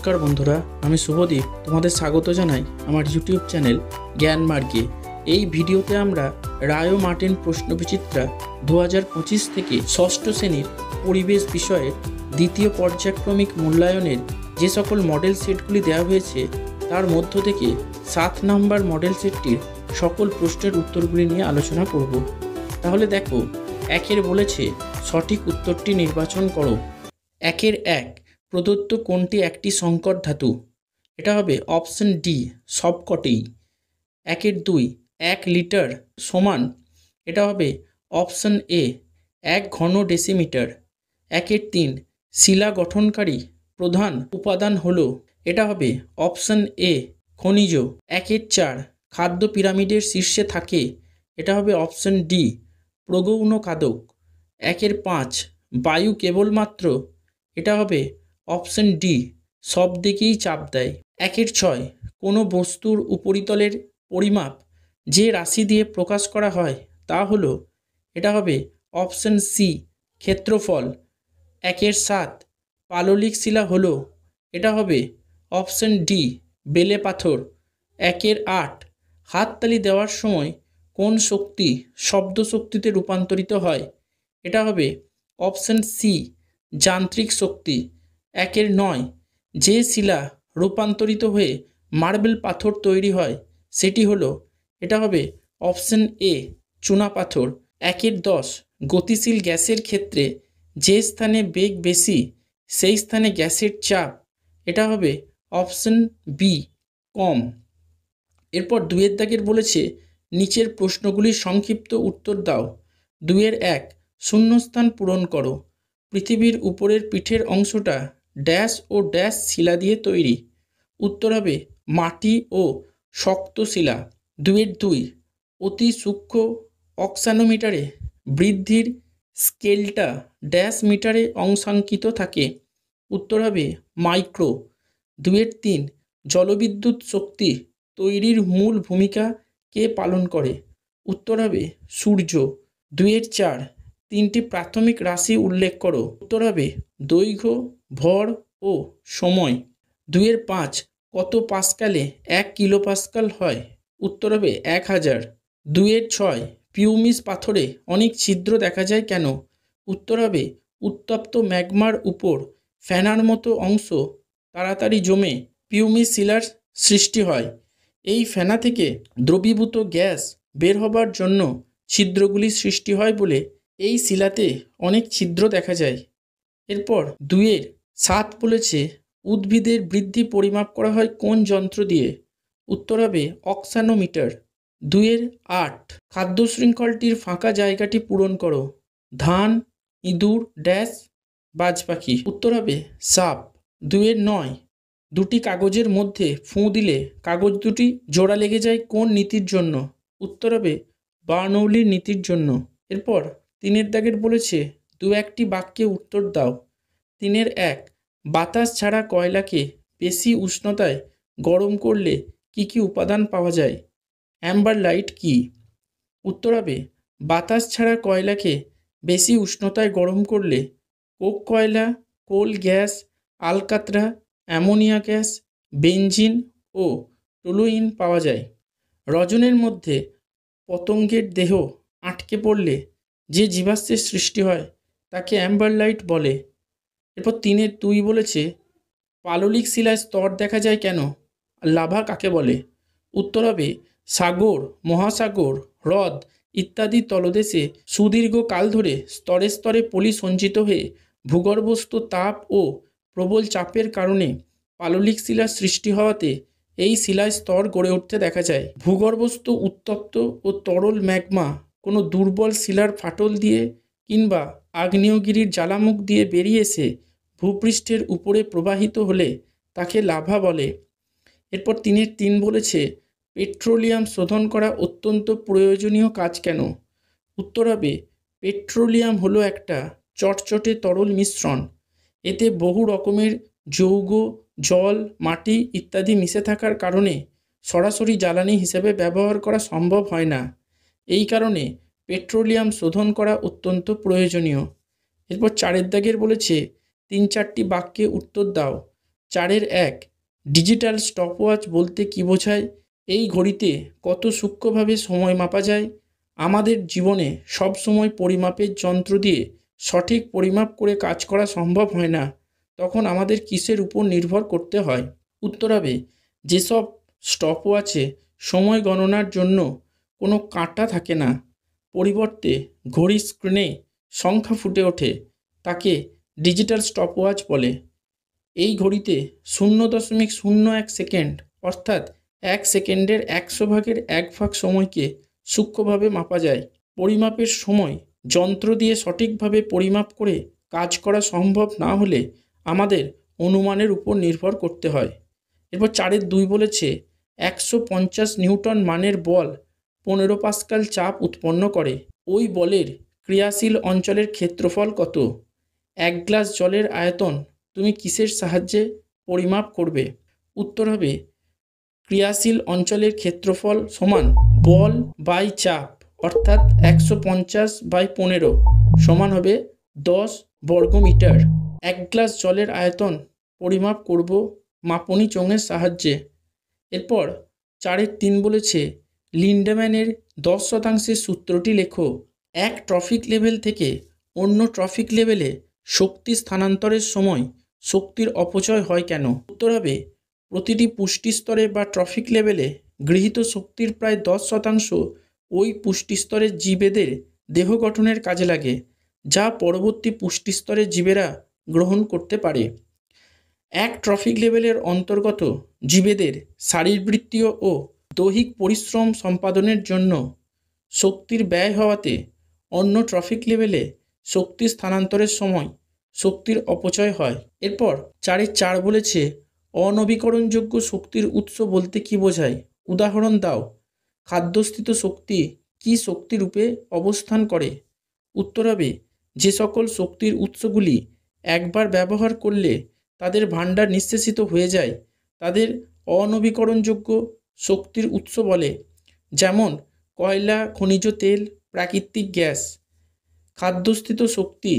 নমস্কার বন্ধুরা, আমি শুভদীপ তোমাদের স্বাগত জানাই আমার ইউটিউব চ্যানেল জ্ঞান মার্গে। এই ভিডিওতে আমরা রায় মার্টিন প্রশ্নবিচিত্রা 2025 থেকে ষষ্ঠ শ্রেণীর পরিবেশ বিষয়ের দ্বিতীয় পর্যায়ক্রমিক মূল্যায়নের যে সকল মডেল সেটগুলি দেওয়া হয়েছে তার মধ্য থেকে 7 নম্বর মডেল সেটটির সকল প্রশ্নের উত্তরগুলি নিয়ে আলোচনা করব। তাহলে দেখো, একের বলেছে সঠিক উত্তরটি নির্বাচন করো। একের 1, প্রদত্ত কোনটি একটি সংকর ধাতু? এটা হবে অপশন ডি, সবকটিই। একের 2, 1 লিটার সমান, এটা হবে অপশন এ, 1 ঘন ডেসিমিটার। একের 3, শিলা গঠনকারী প্রধান উপাদান হলো, এটা হবে অপশন এ, খনিজ। একের 4, খাদ্য পিরামিডের শীর্ষে থাকে, এটা হবে অপশন ডি, প্রগৌণ খাদক। একের 5, বায়ু কেবলমাত্র, এটা হবে অপশন ডি, সব দিকেই চাপ দেয়। একের 6, কোনো বস্তুর উপরিতলের পরিমাপ যে রাশি দিয়ে প্রকাশ করা হয় তা হলো, এটা হবে অপশন সি, ক্ষেত্রফল। একের 7, পাললিক শিলা হলো, এটা হবে অপশন ডি, বেলে পাথর। একের 8, হাততালি দেওয়ার সময় কোন শক্তি শব্দ শক্তিতে রূপান্তরিত হয়? এটা হবে অপশন সি, যান্ত্রিক শক্তি। একের 9, যে শিলা রূপান্তরিত হয়ে মার্বেল পাথর তৈরি হয় সেটি হলো, এটা হবে অপশন এ, চুনা পাথর। একের 10, গতিশীল গ্যাসের ক্ষেত্রে যে স্থানে বেগ বেশি সেই স্থানে গ্যাসের চাপ, এটা হবে অপশন বি, কম। এরপর 2 দাগের বলেছে নিচের প্রশ্নগুলির সংক্ষিপ্ত উত্তর দাও। 2-এর 1, শূন্যস্থান পূরণ করো। পৃথিবীর উপরের পিঠের অংশটা ড্যাশ ও ড্যাশ শিলা দিয়ে তৈরি। উত্তর হবে মাটি ও শক্ত শিলা। 2-এর 2, অতি সূক্ষ্ম অক্সানোমিটারে বৃদ্ধির স্কেলটা ড্যাশ মিটারে অংশাঙ্কিত থাকে। উত্তর হবে মাইক্রো। 2-এর 3, জলবিদ্যুৎ শক্তি তৈরির মূল ভূমিকা কে পালন করে? উত্তর হবে সূর্য। 2-এর 4, 3টি প্রাথমিক রাশি উল্লেখ করো। উত্তর হবে দৈর্ঘ্য, ভর ও সময়। 2-এর 5, কত পাস্কালে 1 কিলো পাস্কাল হয়? উত্তর হবে 1000। 2-এর 6, পিউমিস পাথরে অনেক ছিদ্র দেখা যায় কেন? উত্তর হবে উত্তপ্ত ম্যাগমার উপর ফেনার মতো অংশ তাড়াতাড়ি জমে পিউমিস শিলার সৃষ্টি হয়। এই ফেনা থেকে দ্রবীভূত গ্যাস বের হবার জন্য ছিদ্রগুলি সৃষ্টি হয় বলে এই শিলাতে অনেক ছিদ্র দেখা যায়। এরপর 2-এর 7 বলেছে উদ্ভিদের বৃদ্ধি পরিমাপ করা হয় কোন যন্ত্র দিয়ে? উত্তর হবে অক্সানোমিটার। 2-এর 8, খাদ্য শৃঙ্খলটির ফাঁকা জায়গাটি পূরণ করো। ধান, ইঁদুর, ড্যাশ, বাজ পাখি। উত্তর হবে সাপ। 2-এর 9, দুটি কাগজের মধ্যে ফুঁ দিলে কাগজ দুটি জোড়া লেগে যায় কোন নীতির জন্য? উত্তর হবে বার্নৌলির নীতির জন্য। এরপর 3-এর দাগের বলেছে 2-1টি বাক্যে উত্তর দাও। 3-এর 1, বাতাস ছাড়া কয়লাকে বেশি উষ্ণতায় গরম করলে কি কি উপাদান পাওয়া যায়? অ্যাম্বার লাইট কি? উত্তর হবে বাতাস ছাড়া কয়লাকে বেশি উষ্ণতায় গরম করলে কোক কয়লা, কোল গ্যাস, আলকাতরা, অ্যামোনিয়া গ্যাস, বেনজিন ও টলুইন পাওয়া যায়। রজনের মধ্যে পতঙ্গের দেহ আটকে পড়লে যে জীবাশ্মের সৃষ্টি হয় তাকে অ্যাম্বার লাইট বলে। এরপর 3-এর 2 বলেছে পাললিক শিলায় স্তর দেখা যায় কেন? লাভা কাকে বলে? উত্তর হবে সাগর, মহাসাগর, হ্রদ ইত্যাদি তলদেশে সুদীর্ঘ কাল ধরে স্তরে স্তরে পলি সঞ্চিত হয়ে ভূগর্ভস্থ তাপ ও প্রবল চাপের কারণে পাললিক শিলার সৃষ্টি হওয়াতে এই শিলায় স্তর গড়ে উঠতে দেখা যায়। ভূগর্ভস্থ উত্তপ্ত ও তরল ম্যাগমা কোনো দুর্বল শিলার ফাটল দিয়ে কিংবা আগ্নেয়গিরির জ্বালামুখ দিয়ে বেরিয়ে এসে ভূপৃষ্ঠের উপরে প্রবাহিত হলে তাকে লাভা বলে। এরপর 3-এর 3 বলেছে পেট্রোলিয়াম শোধন করা অত্যন্ত প্রয়োজনীয় কাজ কেন? উত্তর হবে পেট্রোলিয়াম হলো একটা চটচটে তরল মিশ্রণ। এতে বহু রকমের যৌগ, জল, মাটি ইত্যাদি মিশে থাকার কারণে সরাসরি জ্বালানি হিসেবে ব্যবহার করা সম্ভব হয় না। এই কারণে পেট্রোলিয়াম শোধন করা অত্যন্ত প্রয়োজনীয়। এরপর 4-এর দাগের বলেছে 3-4টি বাক্যে উত্তর দাও। 4-1 ডিজিটাল স্টপওয়াচ বলতে কী বোঝায়? এই ঘড়িতে কত সূক্ষ্মভাবে সময় মাপা যায়? আমাদের জীবনে সব সময় পরিমাপের যন্ত্র দিয়ে সঠিক পরিমাপ করে কাজ করা সম্ভব হয় না। তখন আমাদের কিসের উপর নির্ভর করতে হয়? উত্তর হবে, যেসব স্টপওয়াচে সময় গণনার জন্য কোনো কাঁটা থাকে না, পরিবর্তে ঘড়ির স্ক্রিনে সংখ্যা ফুটে ওঠে, তাকে ডিজিটাল স্টপওয়াচ বলে। এই ঘড়িতে 0.01 সেকেন্ড অর্থাৎ 1 সেকেন্ডের 100 ভাগের 1 ভাগ সময়কে সূক্ষ্মভাবে মাপা যায়। পরিমাপের সময় যন্ত্র দিয়ে সঠিকভাবে পরিমাপ করে কাজ করা সম্ভব না হলে আমাদের অনুমানের উপর নির্ভর করতে হয়। এরপর 4-2 বলেছে 150 নিউটন মানের বল 15 পাস্কাল চাপ উৎপন্ন করে। ওই বলের ক্রিয়াশীল অঞ্চলের ক্ষেত্রফল কত? 1 গ্লাস জলের আয়তন তুমি কিসের সাহায্যে পরিমাপ করবে? উত্তর হবে, ক্রিয়াশীল অঞ্চলের ক্ষেত্রফল সমান বল বাই চাপ, অর্থাৎ 150/15 সমান হবে 10 বর্গমিটার। 1 গ্লাস জলের আয়তন পরিমাপ করব মাপনী চোঙের সাহায্যে। এরপর 4-3 বলেছে লিন্ডম্যানের 10% সূত্রটি লেখো। এক ট্রফিক লেভেল থেকে অন্য ট্রফিক লেভেলে শক্তি স্থানান্তরের সময় শক্তির অপচয় হয় কেন? উত্তর হবে, প্রতিটি পুষ্টি স্তরে বা ট্রফিক লেভেলে গৃহীত শক্তির প্রায় 10% ওই পুষ্টি স্তরের জীবেদের দেহ গঠনের কাজে লাগে, যা পরবর্তী পুষ্টি স্তরের জীবেরা গ্রহণ করতে পারে। এক ট্রফিক লেভেলের অন্তর্গত জীবেদের শারীরবৃত্তীয় ও দৈহিক পরিশ্রম সম্পাদনের জন্য শক্তির ব্যয় হওয়াতে অন্য ট্রফিক লেভেলে শক্তি স্থানান্তরের সময় শক্তির অপচয় হয়। এরপর 4-4 বলেছে অনবীকরণযোগ্য শক্তির উৎস বলতে কী বোঝায়? উদাহরণ দাও। খাদ্যস্থিত শক্তি কী শক্তিরূপে অবস্থান করে? উত্তর হবে, যে সকল শক্তির উৎসগুলি একবার ব্যবহার করলে তাদের ভাণ্ডার নিঃশেষিত হয়ে যায় তাদের অনবীকরণযোগ্য শক্তির উৎস বলে, যেমন কয়লা, খনিজ তেল, প্রাকৃতিক গ্যাস। খাদ্যস্থিত শক্তি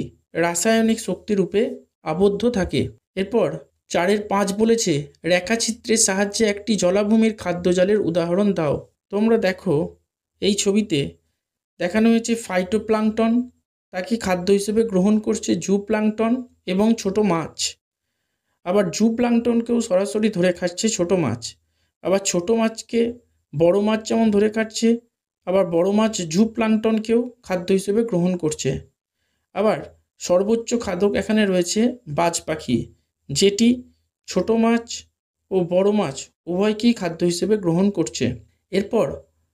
রাসায়নিক শক্তিরূপে আবদ্ধ থাকে। এরপর 4-5 বলেছে রেখাচিত্রের সাহায্যে একটি জলাভূমির খাদ্যজালের উদাহরণ দাও। তোমরা দেখো, এই ছবিতে দেখানো হয়েছে ফাইটোপ্লাঙ্কটন, তাকে খাদ্য হিসেবে গ্রহণ করছে জুপ্লাঙ্কটন এবং ছোট মাছ। আবার জুপ্লাঙ্কটনকেও সরাসরি ধরে খাচ্ছে ছোট মাছ। আবার ছোট মাছকে বড় মাছ যেমন ধরে খাচ্ছে, আবার বড় মাছ জুপ্লাঙ্কটনকেও খাদ্য হিসেবে গ্রহণ করছে। আবার সর্বোচ্চ খাদক এখানে রয়েছে বাজ পাখি, যেটি ছোট মাছ ও বড় মাছ উভয়কেই খাদ্য হিসেবে গ্রহণ করছে। এরপর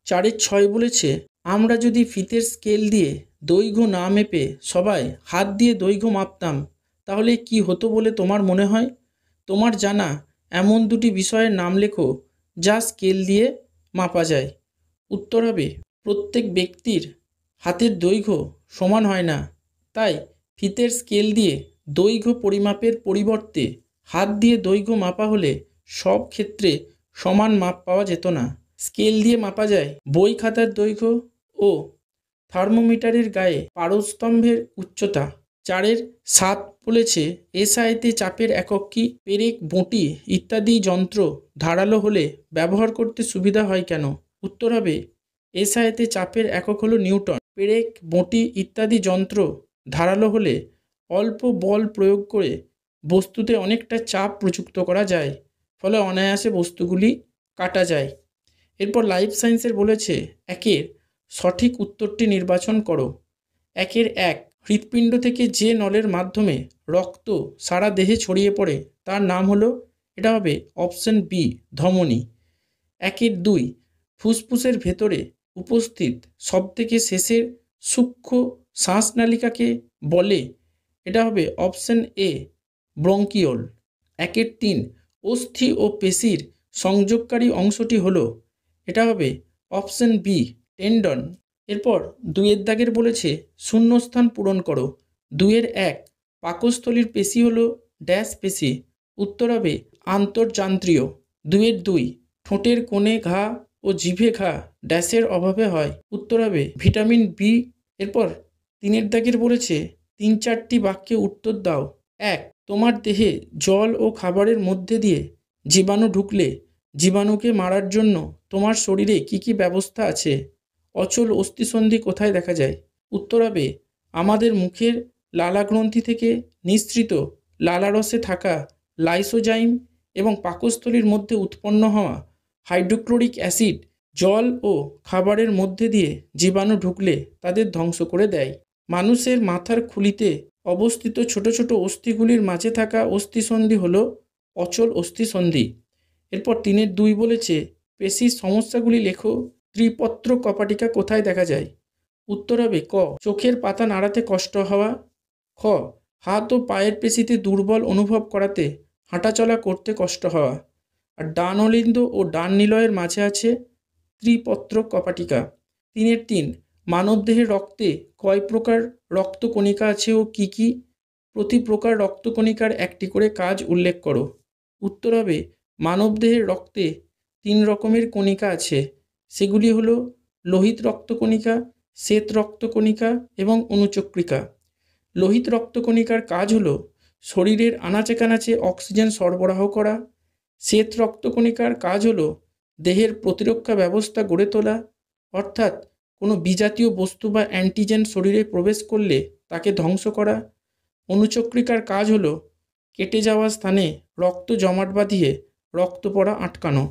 4-6 বলেছে আমরা যদি ফিতের স্কেল দিয়ে দৈর্ঘ্য না মেপে সবাই হাত দিয়ে দৈর্ঘ্য মাপতাম তাহলে কি হতো বলে তোমার মনে হয়? তোমার জানা এমন দুটি বিষয়ের নাম লেখো যা স্কেল দিয়ে মাপা যায়। উত্তর হবে, প্রত্যেক ব্যক্তির হাতের দৈর্ঘ্য সমান হয় না, তাই ফিতের স্কেল দিয়ে দৈর্ঘ্য পরিমাপের পরিবর্তে হাত দিয়ে দৈর্ঘ্য মাপা হলে সব ক্ষেত্রে সমান মাপ পাওয়া যেত না। স্কেল দিয়ে মাপা যায় বই খাতার দৈর্ঘ্য ও থার্মোমিটারের গায়ে পারস্তম্ভের উচ্চতা। 4-7 বলেছে এসআইতে চাপের একক কি? পেরেক, বঁটি ইত্যাদি যন্ত্র ধারালো হলে ব্যবহার করতে সুবিধা হয় কেন? উত্তর হবে, এসআইতে চাপের একক হলো নিউটন। পেরেক, বঁটি ইত্যাদি যন্ত্র ধারালো হলে অল্প বল প্রয়োগ করে বস্তুতে অনেকটা চাপ প্রযুক্ত করা যায়, ফলে অনায়াসে বস্তুগুলি কাটা যায়। এরপর লাইফ সায়েন্সের বলেছে 1-এর সঠিক উত্তরটি নির্বাচন করো। 1-1 হৃৎপিণ্ড থেকে যে নলের মাধ্যমে রক্ত সারা দেহে ছড়িয়ে পড়ে তার নাম হলো, এটা হবে অপশন বি, ধমনী। 1-2 ফুসফুসের ভেতরে উপস্থিত সবথেকে শেষের সূক্ষ্ম শ্বাসনালিকাকে বলে, এটা হবে অপশন এ, ব্রঙ্কিওল। 1-3 অস্থি ও পেশির সংযোগকারী অংশটি হলো, এটা হবে অপশন বি, টেন্ডন। এরপর 2-এর দাগের বলেছে শূন্যস্থান পূরণ করো। 2-1 পাকস্থলীর পেশি হলো ড্যাশ পেশি। উত্তর হবে আন্তর্যান্ত্রিয়। 2-2 ঠোঁটের কোণে ঘা ও জিভে ঘা ড্যাশের অভাবে হয়। উত্তর হবে ভিটামিন বি। এরপর 3-এর দাগের বলেছে 3-4টি বাক্যে উত্তর দাও। 1 তোমার দেহে জল ও খাবারের মধ্যে দিয়ে জীবাণু ঢুকলে জীবাণুকে মারার জন্য তোমার শরীরে কি কি ব্যবস্থা আছে? অচল অস্থিসন্ধি কোথায় দেখা যায়? উত্তর হবে আমাদের মুখের লালাগ্রন্থি থেকে নিঃসৃত লালারসে থাকা লাইসোজাইম এবং পাকস্থলীর মধ্যে উৎপন্ন হওয়া হাইড্রোক্লোরিক অ্যাসিড জল ও খাবারের মধ্যে দিয়ে জীবাণু ঢুকলে তাদের ধ্বংস করে দেয়। মানুষের মাথার খুলিতে অবস্থিত ছোট ছোট অস্থিগুলির মাঝে থাকা অস্থিসন্ধি হল অচল অস্থিসন্ধি। এরপর 3-2 বলেছে পেশির সমস্যাগুলি লেখো। ত্রিপত্র কপাটিকা কোথায় দেখা যায়? উত্তর হবে ক, চোখের পাতা নাড়াতে কষ্ট হওয়া। খ, হাত ও পায়ের পেশিতে দুর্বল অনুভব করাতে হাঁটাচলা করতে কষ্ট হওয়া। আর ডান অলিন্দ ও ডান নিলয়ের মাঝে আছে ত্রিপত্র কপাটিকা। 3-3 মানবদেহের রক্তে কয় প্রকার রক্তকণিকা আছে ও কি কি? প্রতি প্রকার রক্তকণিকার একটি করে কাজ উল্লেখ করো। উত্তর হবে মানবদেহের রক্তে 3 রকমের কণিকা আছে, সেগুলি হলো লোহিত রক্তকণিকা, শ্বেত রক্তকণিকা এবং অনুচক্রিকা। লোহিত রক্তকণিকার কাজ হলো শরীরের আনাচে কানাচে অক্সিজেন সরবরাহ করা। শ্বেত রক্তকণিকার কাজ হলো দেহের প্রতিরক্ষা ব্যবস্থা গড়ে তোলা, অর্থাৎ কোনো বিজাতীয় বস্তু বা অ্যান্টিজেন শরীরে প্রবেশ করলে তাকে ধ্বংস করা। অনুচক্রিকার কাজ হলো কেটে যাওয়া স্থানে রক্ত জমাট বাঁধিয়ে রক্ত পড়া আটকানো।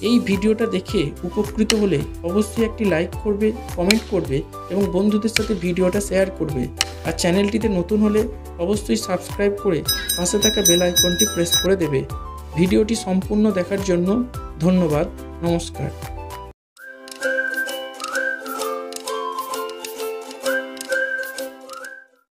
এই ভিডিওটা দেখে উপকৃত হলে অবশ্যই একটি লাইক করবে, কমেন্ট করবে এবং বন্ধুদের সাথে ভিডিওটা শেয়ার করবে। আর চ্যানেলটিতে নতুন হলে অবশ্যই সাবস্ক্রাইব করে পাশে থাকা বেল আইকনটি প্রেস করে দেবে। ভিডিওটি সম্পূর্ণ দেখার জন্য ধন্যবাদ। নমস্কার।